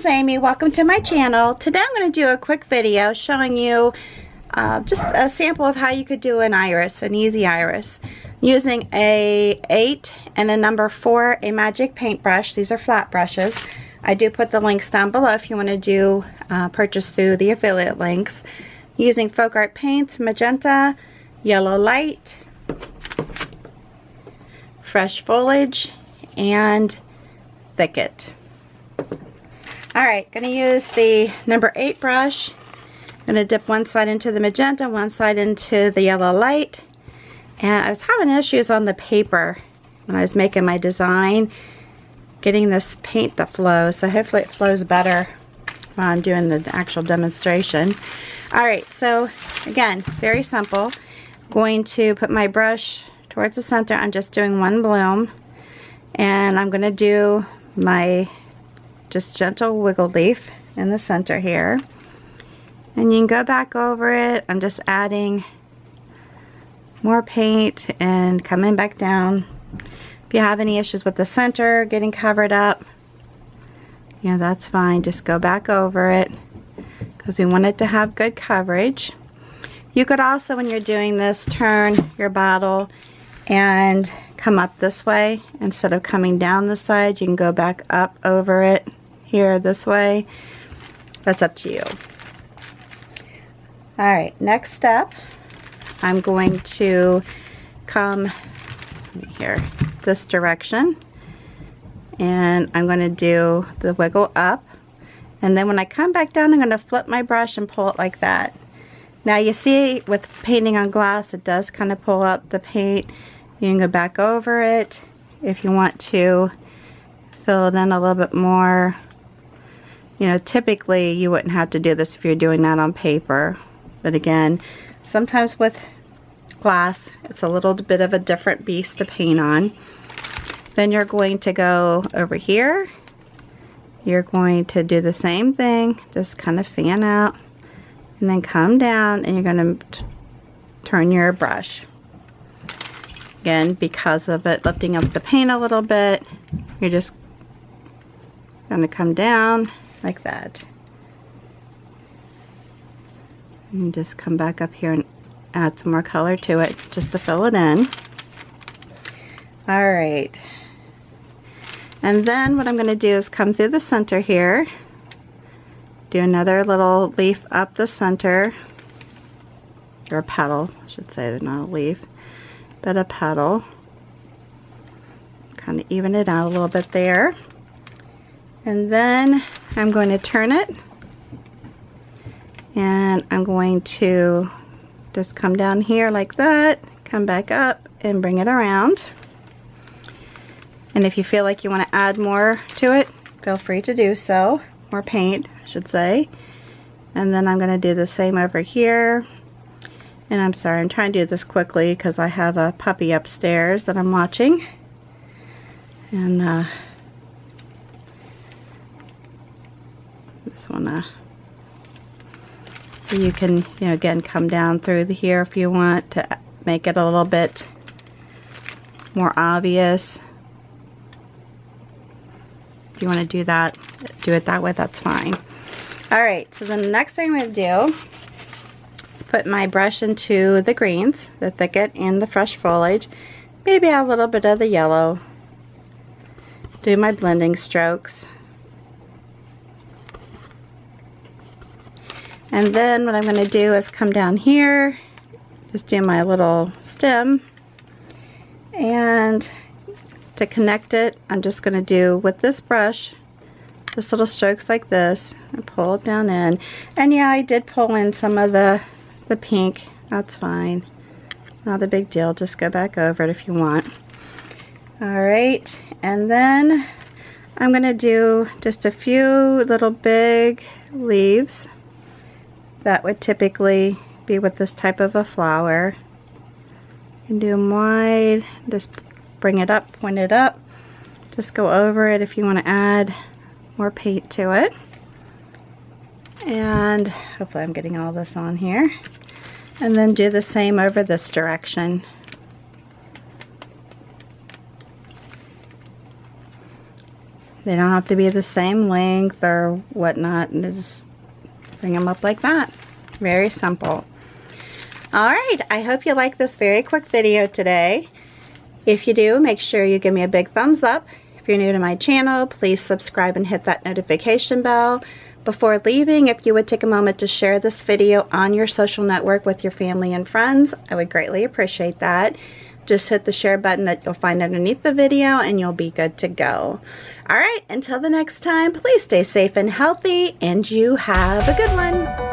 Amy. Welcome to my channel. Today I'm going to do a quick video showing you just a sample of how you could do an iris, an easy iris, using a 8 and a number 4 Amagic paintbrush. These are flat brushes. I do put the links down below if you want to do purchase through the affiliate links. Using FolkArt paints, magenta, yellow light, fresh foliage, and thicket. Alright, going to use the number 8 brush. I'm going to dip one side into the magenta, one side into the yellow light. And I was having issues on the paper when I was making my design, getting this paint to flow. So hopefully it flows better while I'm doing the actual demonstration. Alright, so again, very simple. I'm going to put my brush towards the center. I'm just doing one bloom. And I'm going to do my just gentle wiggle leaf in the center here. And you can go back over it. I'm just adding more paint and coming back down. If you have any issues with the center getting covered up, that's fine. Just go back over it because we want it to have good coverage. You could also, when you're doing this, turn your bottle and come up this way instead of coming down the side. You can go back up over it here this way. That's up to you. Alright, next step, I'm going to come here this direction, and I'm going to do the wiggle up, and then when I come back down I'm going to flip my brush and pull it like that. Now you see with painting on glass it does kind of pull up the paint. You can go back over it if you want to fill it in a little bit more. Typically you wouldn't have to do this if you're doing that on paper. But again, sometimes with glass, it's a little bit of a different beast to paint on. Then you're going to go over here. You're going to do the same thing, just kind of fan out, and then come down, and you're going to turn your brush. Again, because of it lifting up the paint a little bit, you're just going to come down like that. And just come back up here and add some more color to it just to fill it in. Alright. And then what I'm going to do is come through the center here. Do another little leaf up the center. Or a petal, I should say. They're not a leaf, but a petal. Kind of even it out a little bit there. And then I'm going to turn it. And I'm going to just come down here like that, come back up and bring it around. And if you feel like you want to add more to it, feel free to do so. More paint, I should say. And then I'm going to do the same over here. And I'm sorry, I'm trying to do this quickly because I have a puppy upstairs that I'm watching. And this one, you can, again, come down through here if you want to make it a little bit more obvious. If you want to do that, do it that way, that's fine. Alright, so the next thing I'm going to do is put my brush into the greens, the thicket, and the fresh foliage. Maybe add a little bit of the yellow. Do my blending strokes. And then what I'm going to do is come down here, just do my little stem, and to connect it, I'm just going to do with this brush, just little strokes like this, and pull it down in. And yeah, I did pull in some of the pink, that's fine, not a big deal, just go back over it if you want. Alright, and then I'm going to do just a few little big leaves. That would typically be with this type of a flower. You can do them wide, just bring it up, point it up, just go over it if you want to add more paint to it. And hopefully I'm getting all this on here. And then do the same over this direction. They don't have to be the same length or whatnot, and just bring them up like that. Very simple. Alright, I hope you like this very quick video today. If you do, make sure you give me a big thumbs up. If you're new to my channel, please subscribe and hit that notification bell. Before leaving, if you would take a moment to share this video on your social network with your family and friends, I would greatly appreciate that. Just hit the share button that you'll find underneath the video and you'll be good to go. Alright, until the next time, please stay safe and healthy, and you have a good one.